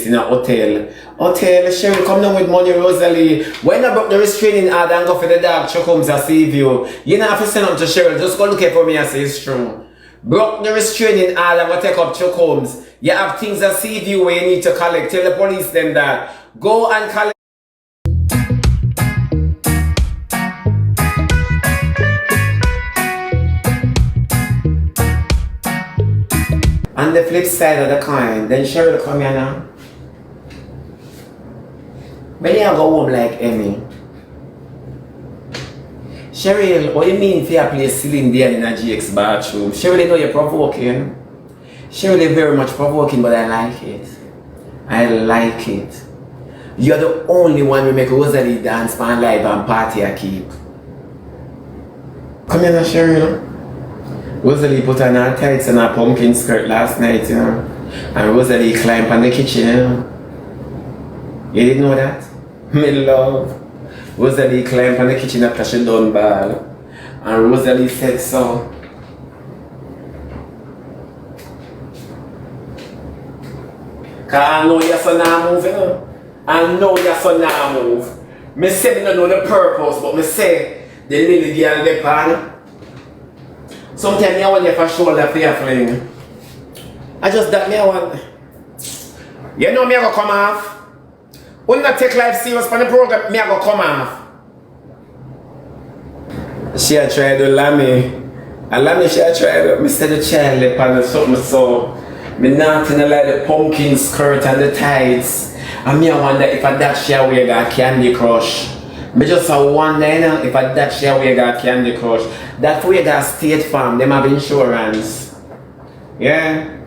in a hotel. Hotel, Cheryl, come down with money, Rosealee. When I broke the restraining order and go for the dog, she comes to Seaview. You don't have to send them to Cheryl, just go look at for me and say it's true. Broke the restraining order and go take up Chuck Holmes. You have things at Seaview where you need to collect. Tell the police them that. Go and collect. On the flip side of the coin, then Cheryl come here now. When you go home like Emmy. Cheryl, what do you mean for you play Celine Dion in a GX bathroom? Cheryl, you know you're provoking. Cheryl, you're very much provoking, but I like it. I like it. You're the only one who make Rosealee dance pan live and party I keep. Come here now, Cheryl. Rosealee put on her tights and her pumpkin skirt last night, you know. And Rosealee climbed on the kitchen, you know. You didn't know that? Me love. Rosealee climbed on the kitchen after she done ball. And Rosealee said so. Cause I know your son now move, you know. I know your son now move. Me say me don't know the purpose, but me say the little girl they pan. Sometimes I want you for shoulder for your fling. I just that me I want. You know me I go come off. When I take life serious for the program, me I go come off. She a try to lamb me. And lamb me she a try to. Me say the child lip and something so. Me not in like the pumpkin skirt and the tights. And me I wonder if I that she wear got Candy Crush. Me just a wonder, you know, if I that she wear got Candy Crush. That way got State Farm, them have insurance. Yeah?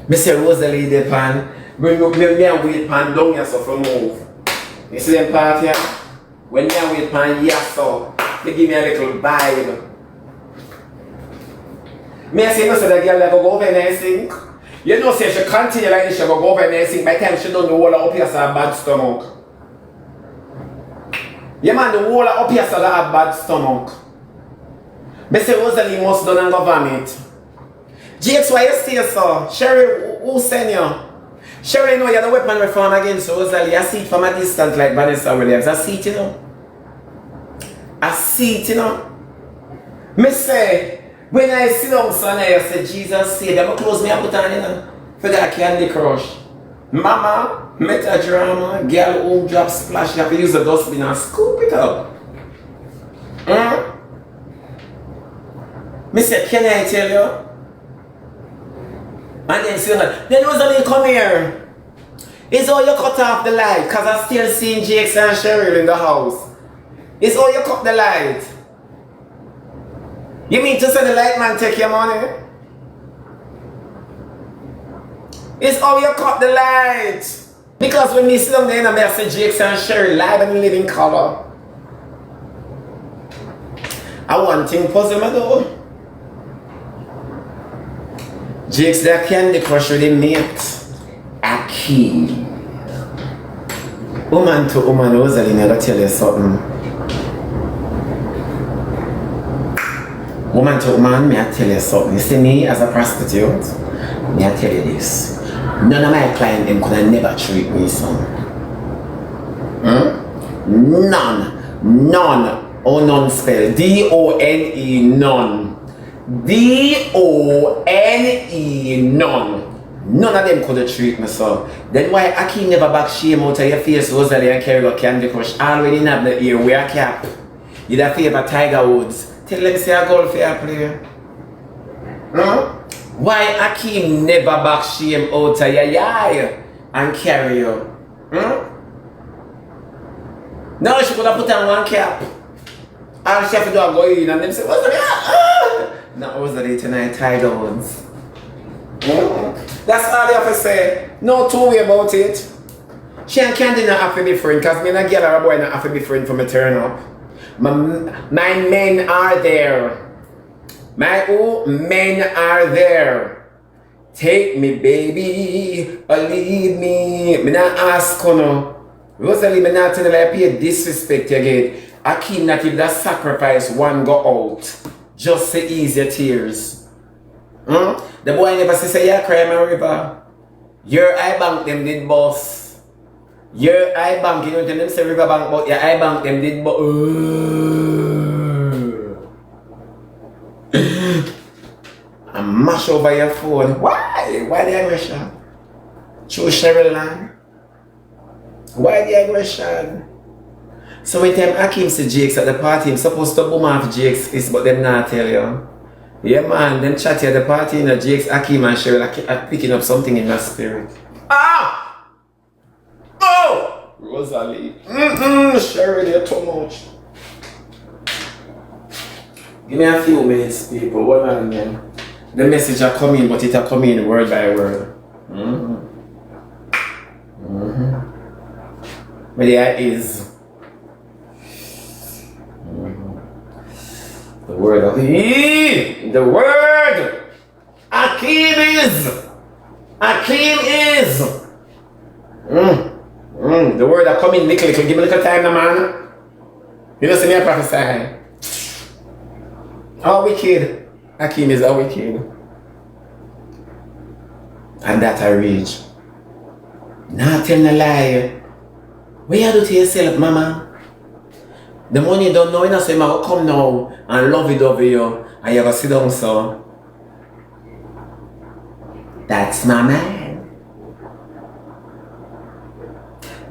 Me say Rosealee the pan. Me wait pan down here so for move. You see them part here? When me wait pan here so, they give me a little vibe. Me I say no, so the girl that go over and sing. You know, say she continue like this, she go over and sing. By the time she don't know all up here, so a bad stomach. Yeah man, the whole up here, so a bad stomach. Me say Rosealee must done and go vomit. Jakes, why you stay so? Sherry, who send you? Sherry, know you're the weapon reform against Rosealee. I see it from a distance like Vanessa Williams. I see it, you know. I see it, you know. Me say, when I sit down son, I say, Jesus say, they will close me up with on, you know. For that Candy Crush. Mama, meta drama, girl home drop splash, you have to use the dustbin and scoop it up. Me say, can I tell you? And then say, then Rosealee come here. It's all you cut off the light, because I'm still seeing Jakes and Cheryl in the house. It's all you cut the light. You mean to say the light man take your money? It's all you cut the light. Because when me sit down there and I say Jakes and Cheryl live and live in color. I want thing puzzle me though. Jakes that Candy Crush with him mate. Aki. Woman to woman, Rosealee, I gotta tell you something. Woman to woman, may I tell you something. You see me as a prostitute, may I tell you this. None of my clients them could never treat me so. None. Oh, none spell. D-O-N-E, none. D-O-N-E, none. None of them could treat me so. Then why Aki never back shame out of your face, Rosealee, and carry a Candy Crush? Already have the ear, wear a cap. You'd have favor Tiger Woods. Tell them say a golf fair player. Why Akeem never back shame out of your eye and carry you? Now she could have put on one cap. All she have to do is go in and them say, what's that? Now Rosealee tonight, Tiger Woods. That's all you have to say. No two way about it. She and Candy not have to be friends because me and a girl or a boy not have to be friends for me turn up. My men are there. My men are there. Take me, baby, or leave me. Me not ask you no. Rosealee, me not tell you I pay disrespect again. I keep not give that sacrifice one go out. Just to ease your tears. The boy never say you cry my river. Your eye bank them did boss. Your eye bank, you know tell them say river bank, but your eye bank them did boss. And mash over your phone. Why? Why the aggression? True Cheryl Land. Why the aggression? So when time Akim see Jakes at the party, I'm supposed to boom off Jakes face, but them not tell you. Yeah man, them chatty at the party, you know, Jakes, Akim and Cheryl are picking up something in their spirit. Ah! Oh! Rosealee. Cheryl, you're too much. Give me a few minutes, people. What am I doing? The message are coming, but it are coming word by word. But there is the word of the word Akim is the word that come in little, give me a little time, man. You know, see me prophesy. How wicked Akim is, how wicked, and that I reach. Not telling a lie. What you do to yourself, mama? The money you don't know, you know, so you will come now and love it over you, and you're going to sit down, so. That's my man.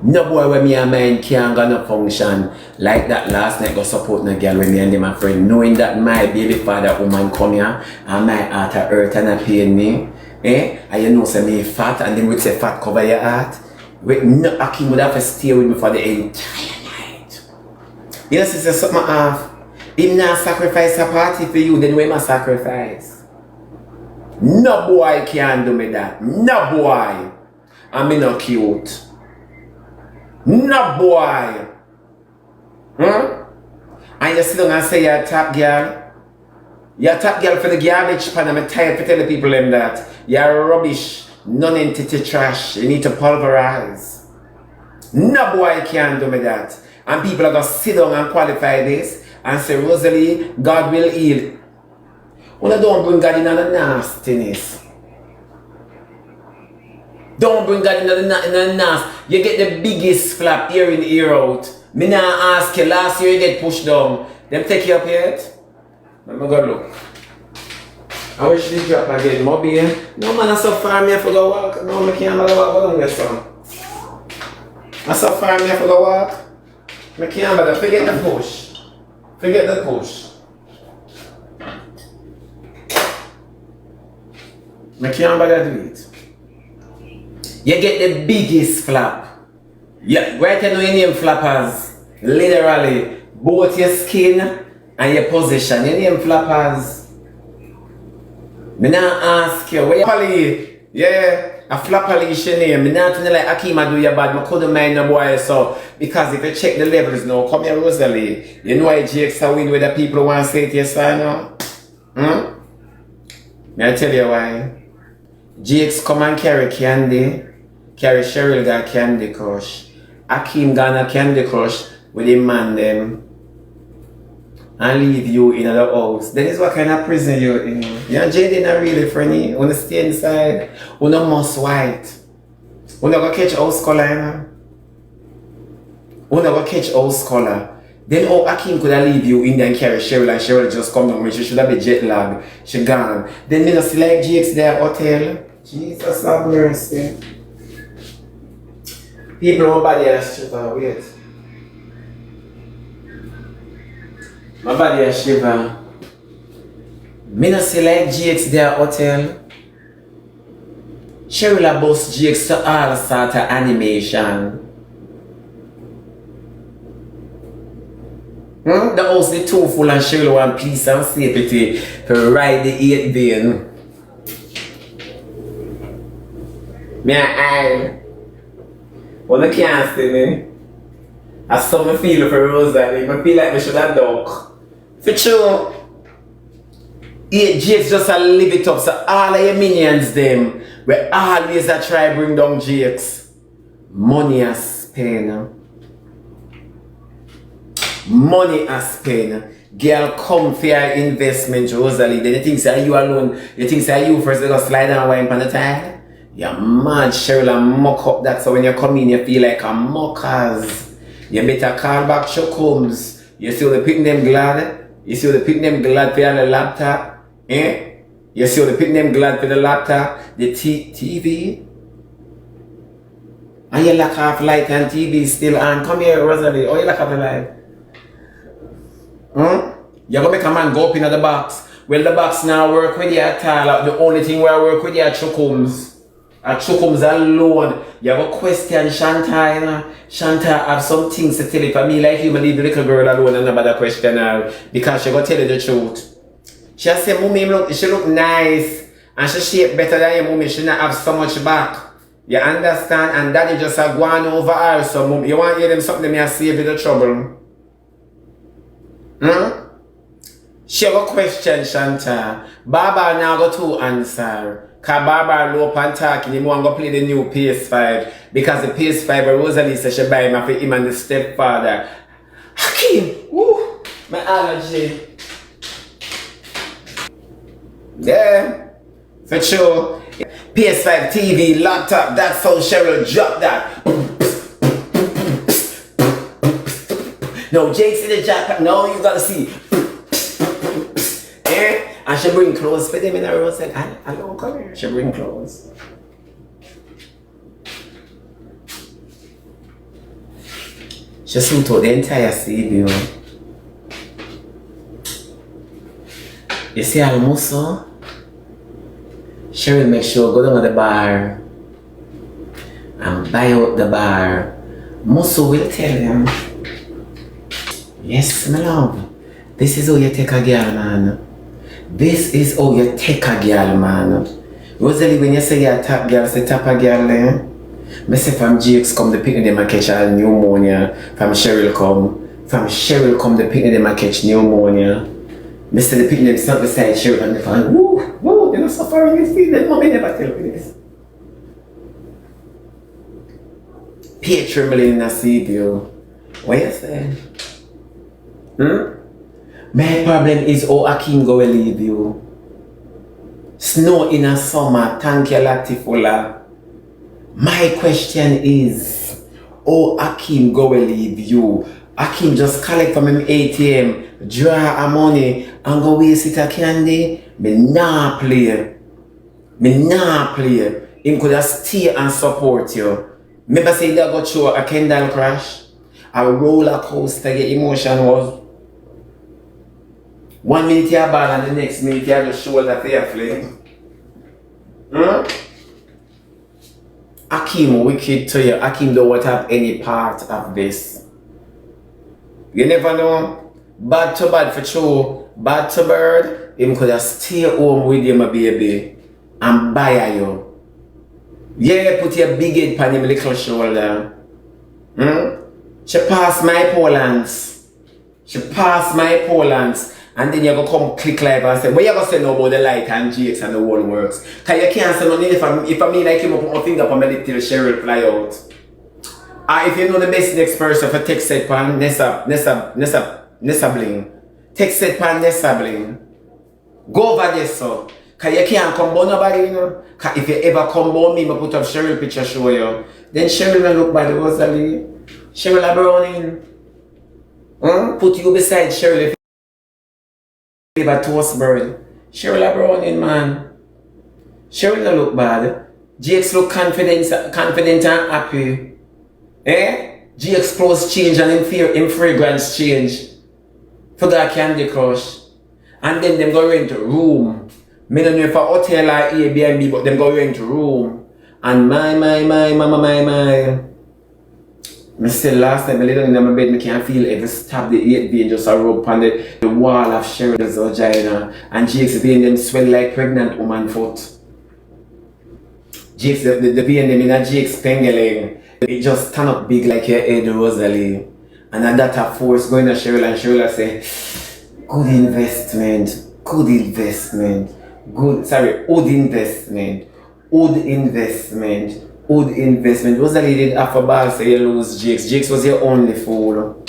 No boy when me and mine can't go no function like that last night go support no girl when me and my friend, knowing that my baby father woman come here and my heart hurt and a pain me. And you know say me fat, and then we say fat cover your heart. No, Akim would have to stay with me for the entire night. You know, sister, something off. Him not sacrifice a party for you, then we must sacrifice. No boy can do me that. No boy. And me not cute. No boy. And you sit down and say you're a top girl. You're a top girl for the garbage pan. I'm tired to tell the people them that. You're rubbish. Non-entity trash. You need to pulverize. No boy can do me that. And people are going to sit down and qualify this and say, Rosealee, God will heal. Well, don't bring God in on the nastiness. Don't bring God in the nastiness. You get the biggest flap year in, year out. Me now ask you, last year you get pushed down. Them take you up yet? Let me go look. I wish you drop again, Moby. No man, I so far me for go walk. No, I can't walk down there, son. I so far me for go walk. I can't bother. Forget the push. Forget the push. I can't bother do it. You get the biggest flap. Yeah, right now you name flappers. Literally, both your skin and your position. You name flappers. Me not ask you, where you Polly? Yeah, a flapperly name. Me not like Akima do your bad. Me couldn't mind no boy so. Because if you check the levels now, come here Rosealee. You know why Jakes are win with the people who want to say it to your son now? May I tell you why? Jakes come and carry candy. Carry Cheryl got Candy Crush. Akim got a Candy Crush with him man them. And leave you in the house. Then is what kind of prison you're in. You're jaded not really funny. You wanna stay inside. You no must white. You not go catch house color, you know. You not go catch house color. Then how Akim could have leave you in there and carry Cheryl, and Cheryl just come down when she should have been jet lag. She gone. Then me just like Jakes there hotel. Jesus have mercy. People nobody else shiver. Wait. My body a shiver. Me no see like Jakes there hotel. Cheryl a bus Jakes to all sort of animation. The house the too full and Cheryl want peace and safety to ride the 8 vein. Me I well, I can't see me. I saw me feel for Rosealee. I feel like I should have duck. For sure. Jakes just a live it up. So all of your minions them, we always a try bring down Jakes. Money a spend. Money a spend. Girl come for your investment, Rosealee. Then you think say you alone. You think say you first go slide and wine on the tile. You're mad, Cheryl, and muck up that. So when you come in, you feel like a muckers. You better call back Chokums. You see the picking them glad. You see the picking them glad for the laptop. Eh? You see the picking them glad for the laptop. The TV. And you lock off light and TV still on. Come here, Rosealee. Oh, you lock off the light. You're gonna make a man go up into the box. Well, the box now work with you at all. The only thing where I work with you at Chokums. At Chokums alone. You have a question, Shanta, you know. Shanta have some things to tell you. For me, like you, I leave the little girl alone and nobody question her. Because she gonna tell you the truth. She say, Mommy, she look nice. And she shape better than you, Mommy. She not have so much back. You understand? And Daddy just a gwaan over her. So, Mommy, you want to hear them something me I save you the trouble? She have a question, Shanta. Baba now go to answer. Cause Baba low up and talking, he want to play the new PS5. Because the PS5 Rosealee said she buy him for him and the stepfather. Hakeem! Woo! My allergy. Yeah. For sure. PS5 TV, laptop, that's how Cheryl dropped that. No, Jake's in the jacket. No, you gotta see. Eh? And she bring clothes for them in her house. I don't come here. She bring clothes. She suit out the entire Seaview. You see how muscle? She will make sure go down to the bar and buy out the bar. Muscle will tell him. Yes, my love. This is how you take a girl, man. This is how you take a girl, man. Rosealee, when you say you're a top girl, say top a girl, eh? I say from Jakes come, the picnic them a catch all pneumonia. From Cheryl come, the picnic them a catch pneumonia. I say the picnic them not beside Cheryl and they find, woo, they're not suffering this thing. Their mommy never tell me this. Peer trembling in a Seaview. What you say? My problem is how Hakeem go leave you. Snow in a summer, thank you Latifula. My question is, how Hakeem go leave you? Hakeem just collect from him ATM, draw a money and go waste it a candy? Me nah play. Him could have stay and support you. Remember say that got show a Kendall crash? A roller coaster your emotion was. 1 minute you're bad and the next minute you're just shoulder fearfully. Hakeem wicked to you. Hakeem don't want to have any part of this. You never know. Bad to bad for true. Bad to bird. Him could have stay home with you, my baby. And buy you. Yeah, put your big head on him little shoulder. She passed my Polands. And then you go come click live and say, what you gonna say now about the light and Jakes and the whole works? Cause you can't say nothing if I mean like him, put my finger up on my lip till Cheryl fly out. If you know the best next person for text set pan Nessa Bling. Text set pan Nessa Bling. Go over there, so. Cause you can't come by nobody, you know. Cause if you ever come by me, I put up Cheryl picture show you. Then Cheryl will look by the Rosealee. Cheryl a browning. Put you beside Cheryl if you have a toast bird. Cheryl a browning, man. Cheryl no look bad. Jakes look confident and happy. Eh? Jakes clothes change and him fragrance change. Forgot Candy Crush. And then them go rent a room. Me don't know if a hotel or Airbnb, but them go rent a room. And my. Me still last time I lay down in my bed, I can't feel every stab the 8 vein just a rub on the wall of Cheryl's vagina. And Jake's vein them swell like pregnant woman foot. Jake's the vein them in a Jake's pengeling. It just stand up big like your head, Rosealee. And then that a force going to Cheryl and Cheryl say, good investment. Rosealee did half a ball say you lose Jakes. Jakes was your only fool.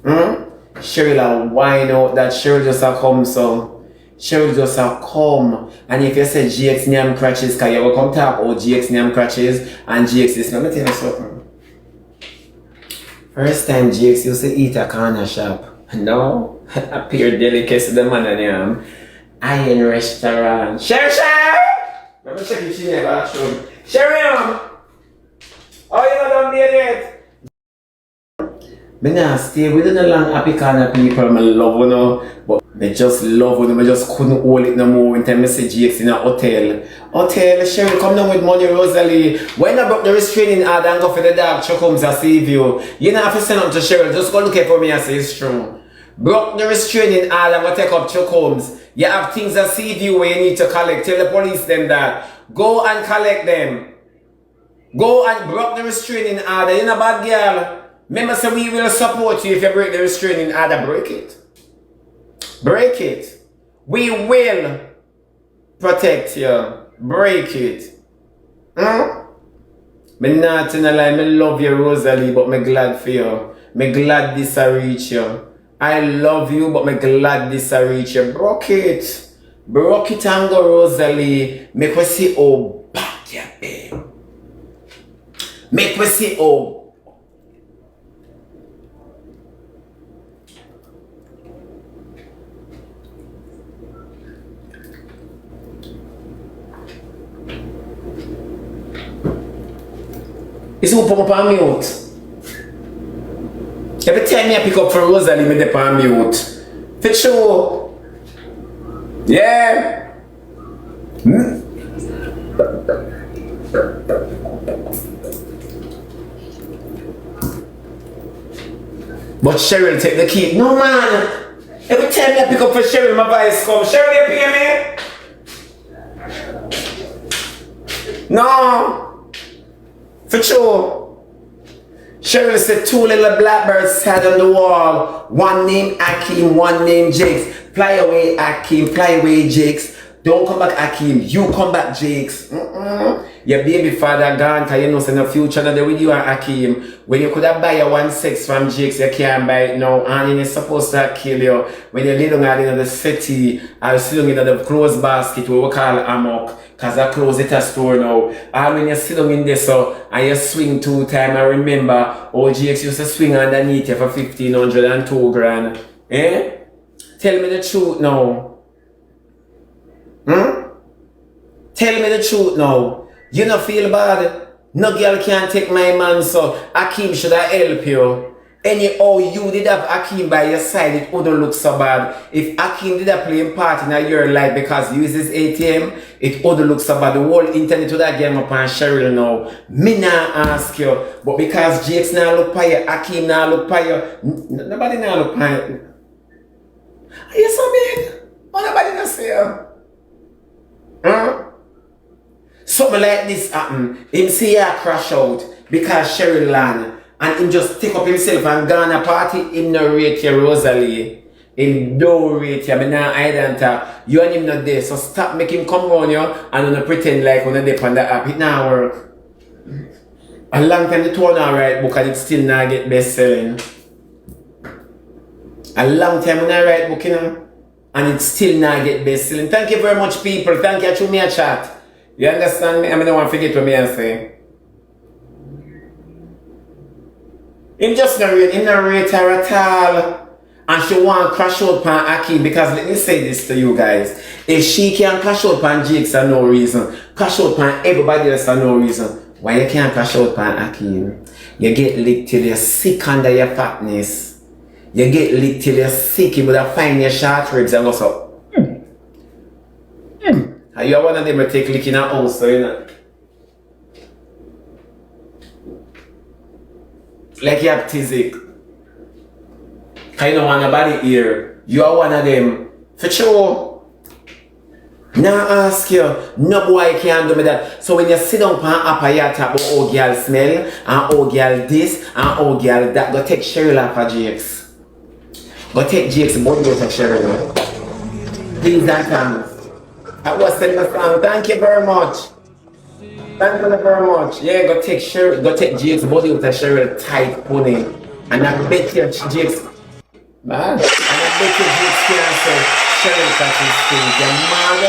Cheryl a whine out that Cheryl just a come so. Cheryl just a come. And if you say GX name crutches, cause you will come talk about GX name crutches and GX this. Let me tell you something. First time GX used to eat a corner shop. No, a pure delicacy the man and him. Iron restaurant. Sher! Let me check if she never bathroom. Sherry! Oh, you know done there yet? I nah stay with the long happy kind of people. I love you know, but I just love you. I just couldn't hold it no more. When time I say GX in a hotel. Hotel, Sherry, come down with money, Rosealee. When I broke the restraining order and go for the dog, Chuck comes to Seaview. You don't have to send up to Sherry. Just go look at for me and say it's true. Broke the restraining order and go take up Chuck Holmes. You have things at Seaview where you need to collect. Tell the police them that. Go and collect them. Go and break the restraining order. You're not a bad girl. Remember, so we will support you if you break the restraining order. Break it. Break it. We will protect you. Break it. Me not in a lie. Me love you, Rosealee, but me glad for you. Me glad this a reach you. I love you, but me glad this a reach you. Broke it. Broke it and go, Rosealee. Make we see how bad you be. Make we see how. It's who put up on mute. Every time I pick up for Rosealee, me dip on mute. For sure. Yeah. But Cheryl take the key. No man. Every time I pick up for Cheryl, my voice come. Cheryl, you pay me? No. For sure. Cheryl said 2 little blackbirds sat on the wall. One named Akeem, one named Jakes. Fly away, Akeem, fly away, Jakes. Don't come back, Akeem. You come back, Jakes. Your baby father gone, cause you know in the future now they with you and Akeem. When you could have buy your 1 6 from Jakes, you can't buy it now. And you're supposed to kill you. When you lay down in the city, or sit down in the clothes basket, what we call amok. Cause I close it a store now. And when you sit down in there so and you swing 2 times, I remember OGX used to swing underneath you for 1,500 and 2 grand. Eh? Tell me the truth now. Tell me the truth now. You don't feel bad? No girl can take my man, so Akeem should I help you. Anyhow, you did have Akeem by your side, it wouldn't look so bad. If Akeem did a playing part in your life because you use this ATM, it wouldn't look so bad. The whole internet would have game up on Cheryl now. Me not ask you, but because Jakes now look for you, Akeem now look for you, nobody now look for you. Are you so big? Oh, nobody not see you. Something like this happen. Him see ya crash out because Cheryl land. And him just take up himself and go on a party, him no rate you, Rosealee. Him don't rate you, I not hide and talk. You and him not there, so stop making him come round you and don't pretend like when they on the app. It not work. A long time the two not write book and it still not get best selling. A long time when I write book, you know, and it still not get best selling. Thank you very much, people. Thank you to me a chat. You understand me? I don't want to forget what me I say. Him just not rate, him not rate her at all. And she want to crash out on Akeem because let me say this to you guys. If she can crash out on Jakes for no reason, crash out on everybody else for no reason, why you can't crash out on Akeem? You get licked till you're sick under your fatness. You get licked till you're sick, you would have find your short ribs and go so. Are you one of them that take lick in a house, so you know? Like you have Tizik. I don't want nobody here. You are one of them. For sure. Now ask you. No boy can do me that. So when you sit down on app and you talk about how girl smell, and how girl this, and how girl that, go take Cheryl off of Jakes. Go take Jakes, but go take Cheryl. Please and thanks. I was saying the song. Thank you very much. Thank you very much. Yeah, go take Cheryl, go take Jake's body with a Cheryl tight pony. And I bet you Jake's man. And I bet you Jake's cancer. Sharon catching stink. You're mad.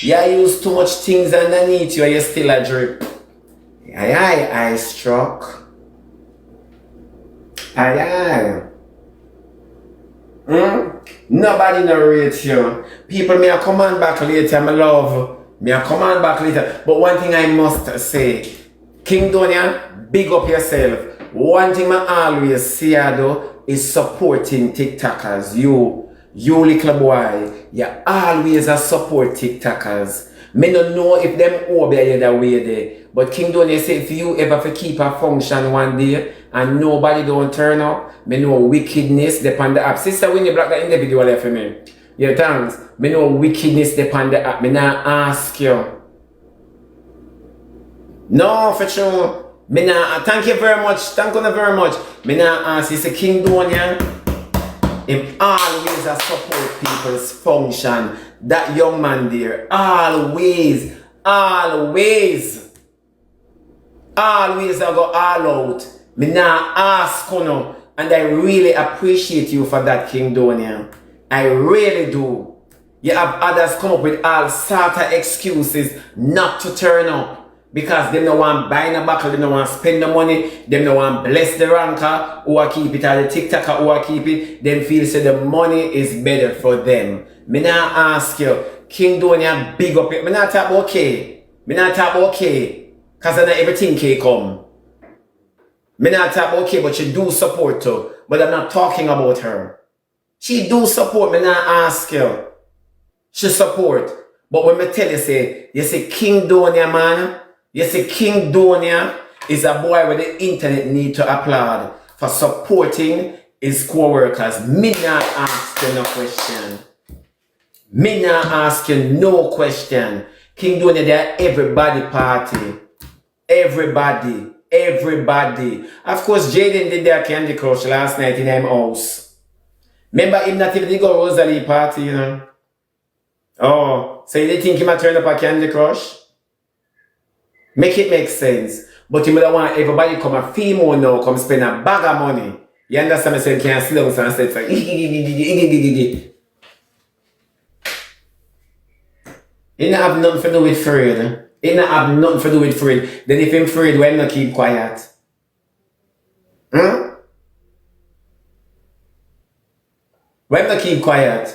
You use too much things underneath you and you still a drip. Aye, struck. Aye. Nobody no rate you. People may come on back later, my love. May come on back later. But one thing I must say, King Donia, big up yourself. One thing I always say though is supporting TikTokers. You little boy, you always a support TikTokers. Me don't know if them obey the way there. But King Donia say if you ever keep a function one day and nobody don't turn up, me know wickedness depend the app. Sister, when you block that individual for me. Yeah, thanks. Me know wickedness depend the app. Me not ask you. No, for sure. Me not, thank you very much. Thank you very much. Me not ask. It's a King Donia. Him always a support people's function. That young man there. Always I go all out. Me nah ask you no. And I really appreciate you for that, King Donia. I really do. You have others come up with all sort of excuses not to turn up. Because they don't want buy a buckle, they don't want spend the money, they don't want bless the ranker or keep it, or the TikToker or keep it. Them feel say the money is better for them. Me nah ask you, King Donia, big up it. Me not talk okay. Cause not everything can come. Me not talk okay, but she do support her. But I'm not talking about her. She do support, me not ask you. She support. But when me tell you say King Donia, man. You see, King Donia is a boy where the internet need to applaud for supporting his co-workers. Me not ask you no question. Me not ask you no question. King Donia, they are everybody party. Everybody. Of course, Jaden did their Candy Crush last night in his house. Remember him not even go Rosealee party, you know? Oh, so you think he might turn up a Candy Crush? Make it make sense. But you don't want everybody come a fee more now, come spend a bag of money. You understand me saying can't sit down and say it's like It don't have nothing to do with Fred. Then if I'm afraid, why not keep quiet? Why not keep quiet?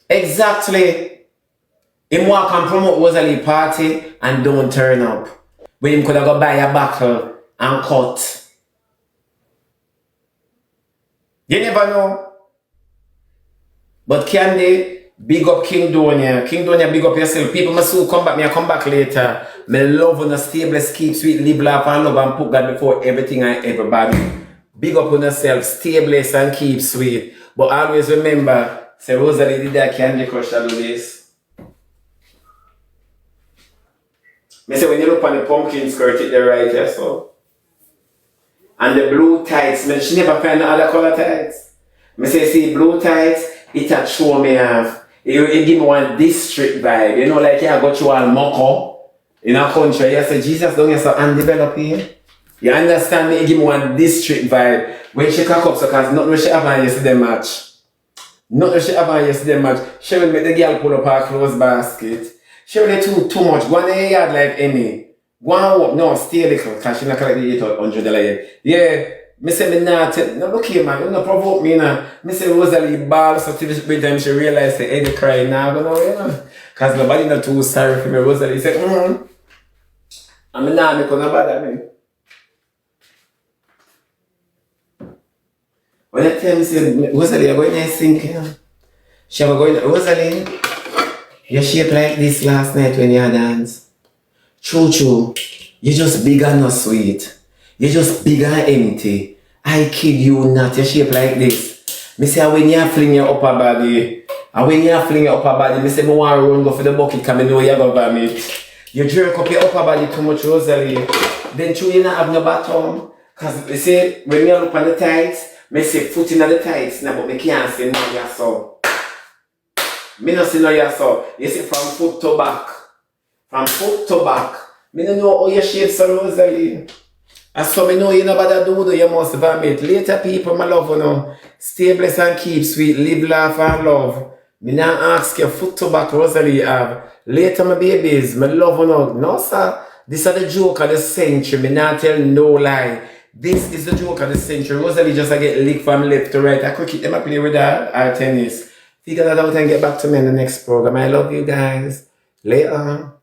Exactly. Him walk and promote Rosealee party and don't turn up. When him could have go buy a buckle and cut. You never know. But Candy, big up King Donia. King Donia, big up yourself. People must soon come back. Me I come back later. Me love on the stable, keep sweet, live, laugh and love and put God before everything and everybody. Big up on yourself, stay blessed and keep sweet. But always remember, say Rosealee did that Candy Crush to do this. Me say when you look on the pumpkin skirt, it there right here, so. And the blue tights, me, she never find no other color tights. Me say, see, blue tights, it a show me off. It give me one district vibe. You know, like you go to all Moko in a country. You say, Jesus, don't you so undeveloped here? You understand me? It give me one district vibe. When she cock up, so cause nothing she have on yesterday match. She will make the girl pull up her clothes basket. She really too much. Go on the yard like any. Go on up. No, stay little. Cause she not collect the $800. Yeah. Me say me not. No, look here, man. You don't provoke me now. Me say Rosealee ball. So till this time she realized that Eddie crying now. Go you know. Cause nobody not too sorry for me. Rosealee say, And me nah make no bother me. When I tell me say Rosealee, you're going to sink, you know. She was going, Rosealee. You shape like this last night when you dance. True. You just big and not sweet. You just big and empty. I kid you not. You shape like this. Me say when you fling your upper body. And when you fling your upper body, me say me want to run go for the bucket because I know you go vomit. You jerk up your upper body too much, Rosealee. Then true you not have no bottom. Because you see, when you look on the tights, me say foot in the tights now, but me can't see no you so. Me no see no you so. You see from foot to back. Me no know how you shape so, Rosealee. And so me know you know about do you must vomit. Later people, my love, you know. Stay blessed and keep sweet. Live, laugh and love. Me not ask you foot to back, Rosealee have. Later, my babies, my love or not. No, sir. This is the joke of the century. Me not tell no lie. This is the joke of the century. Rosealee just get licked from left to right. I cricket them up play with her tennis. Figure that out and get back to me in the next program. I love you guys. Later.